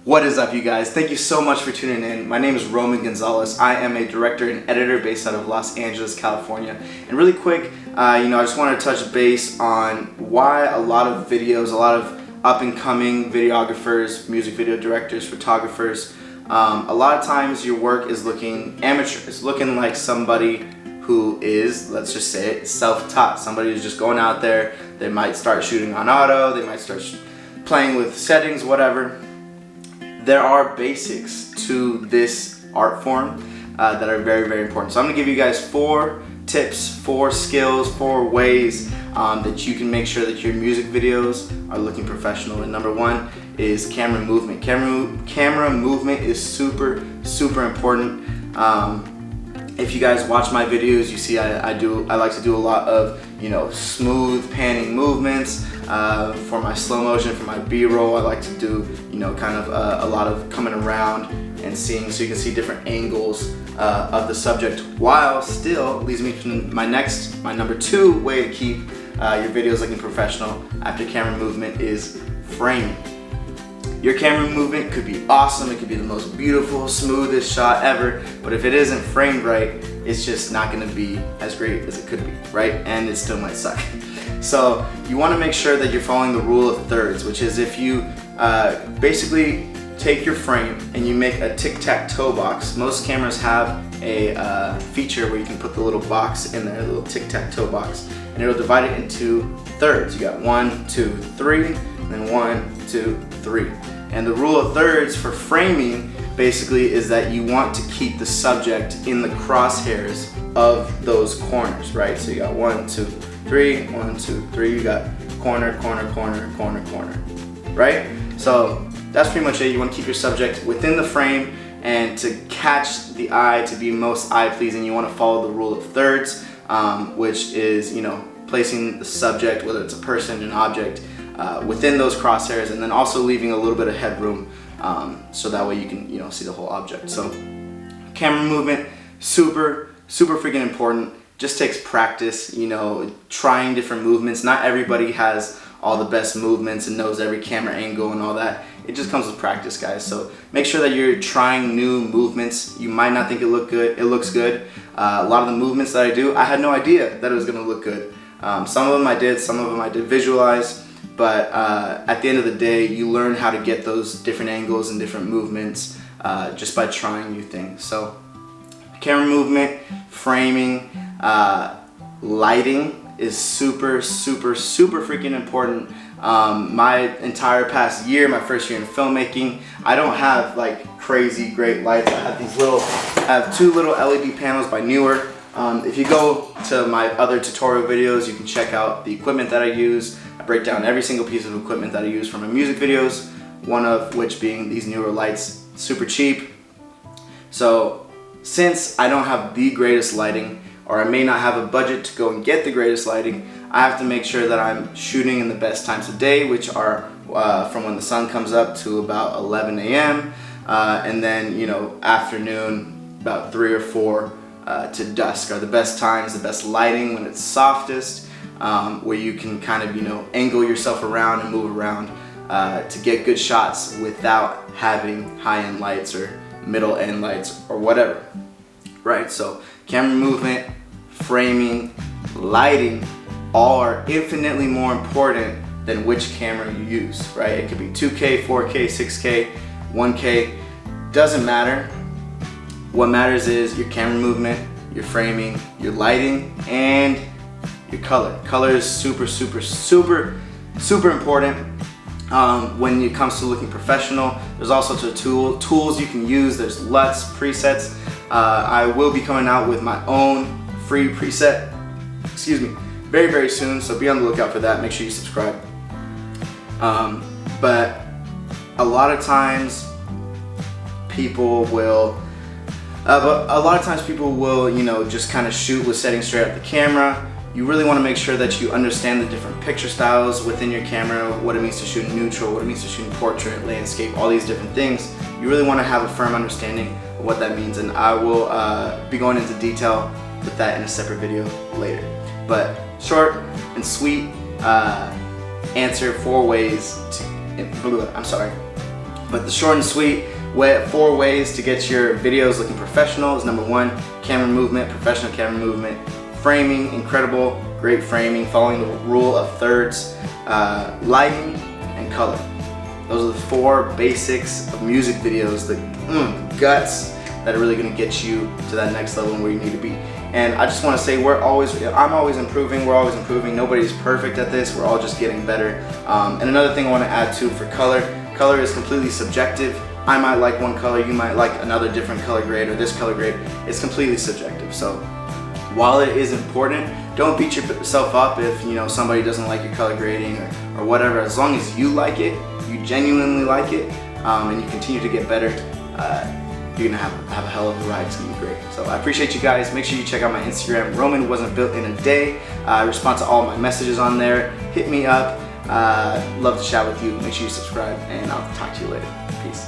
What is up, you guys? Thank you so much for tuning in. My name is Roman Gonzalez. I am a director and editor based out of Los Angeles, California. And really quick, I just want to touch base on why a lot of videos, a lot of up-and-coming videographers, music video directors, photographers, a lot of times your work is looking amateur. It's looking like somebody who is, let's just say it, self-taught. Somebody who's just going out there. They might start shooting on auto, they might start playing with settings, whatever. There are basics to this art form that are very, very important. So I'm gonna give you guys 4 tips, 4 skills, 4 ways that you can make sure that your music videos are looking professional. And number 1 is camera movement. Camera movement is super, super important. If you guys watch my videos, you see I like to do a lot of, smooth panning movements. For my slow motion, for my B-roll, I like to do, kind of a lot of coming around and seeing, so you can see different angles of the subject, while still leads me to my number 2 way to keep your videos looking professional after camera movement is framing. Your camera movement could be awesome, it could be the most beautiful, smoothest shot ever, but if it isn't framed right, it's just not gonna be as great as it could be, right? And it still might suck. So you wanna make sure that you're following the rule of thirds, which is if you basically take your frame and you make a tic-tac-toe box. Most cameras have a feature where you can put the little box in there, a little tic-tac-toe box, and it'll divide it into thirds. You got 1, 2, 3, and then 1, 2, 3. And the rule of thirds for framing basically is that you want to keep the subject in the crosshairs of those corners, right? So you got 1, 2, 3, 1, 2, 3. You got corner, corner, corner, corner, corner, right? So that's pretty much it. You want to keep your subject within the frame, and to catch the eye, to be most eye-pleasing, you want to follow the rule of thirds, which is, placing the subject, whether it's a person, an object, within those crosshairs, and then also leaving a little bit of headroom, so that way you can, see the whole object. So camera movement, super, super freaking important. Just takes practice, trying different movements. Not everybody has all the best movements and knows every camera angle and all that. It just comes with practice, guys. So make sure that you're trying new movements. You might not think it looks good. A lot of the movements that I do, I had no idea that it was gonna look good. Some of them I did, some of them I did visualize, but at the end of the day, you learn how to get those different angles and different movements just by trying new things. So camera movement, framing, lighting is super, super, super freaking important. My entire past year, my first year in filmmaking, I don't have like crazy great lights. I have 2 little LED panels by Newer. If you go to my other tutorial videos, you can check out the equipment that I use. I break down every single piece of equipment that I use for my music videos, one of which being these Newer lights, super cheap. So since I don't have the greatest lighting, or I may not have a budget to go and get the greatest lighting, I have to make sure that I'm shooting in the best times of day, which are from when the sun comes up to about 11 a.m. And then, afternoon, about 3 or 4 to dusk are the best times, the best lighting when it's softest, where you can kind of, angle yourself around and move around to get good shots without having high-end lights or middle-end lights or whatever, right? So camera movement, framing, lighting, all are infinitely more important than which camera you use, right? It could be 2K, 4K, 6K, 1K, doesn't matter. What matters is your camera movement, your framing, your lighting, and your color. Color is super, super, super, super important when it comes to looking professional. There's also tools you can use. There's LUTs, presets. I will be coming out with my own free preset, very, very soon, so be on the lookout for that. Make sure you subscribe. But a lot of times people will just kind of shoot with settings straight up the camera. You really want to make sure that you understand the different picture styles within your camera, what it means to shoot in neutral, what it means to shoot in portrait, landscape, all these different things. You really want to have a firm understanding of what that means, and I will be going into detail with that in a separate video later. But short and sweet answer, 4 ways to But the short and sweet 4 ways to get your videos looking professional is: number 1, camera movement, professional camera movement; framing, incredible, great framing, following the rule of thirds; lighting, and color. Those are the 4 basics of music videos, the guts that are really going to get you to that next level and where you need to be. And I just want to say I'm always improving, we're always improving. Nobody's perfect at this, we're all just getting better. And another thing I want to add too for color is completely subjective. I might like one color, you might like another different color grade, or this color grade. It's completely subjective. So while it is important, don't beat yourself up if somebody doesn't like your color grading or whatever. As long as you like it, you genuinely like it, and you continue to get better, you're gonna have a hell of a ride. It's gonna be great. So I appreciate you guys. Make sure you check out my Instagram. Roman wasn't built in a day. I respond to all my messages on there. Hit me up. Love to chat with you. Make sure you subscribe, and I'll talk to you later. Peace.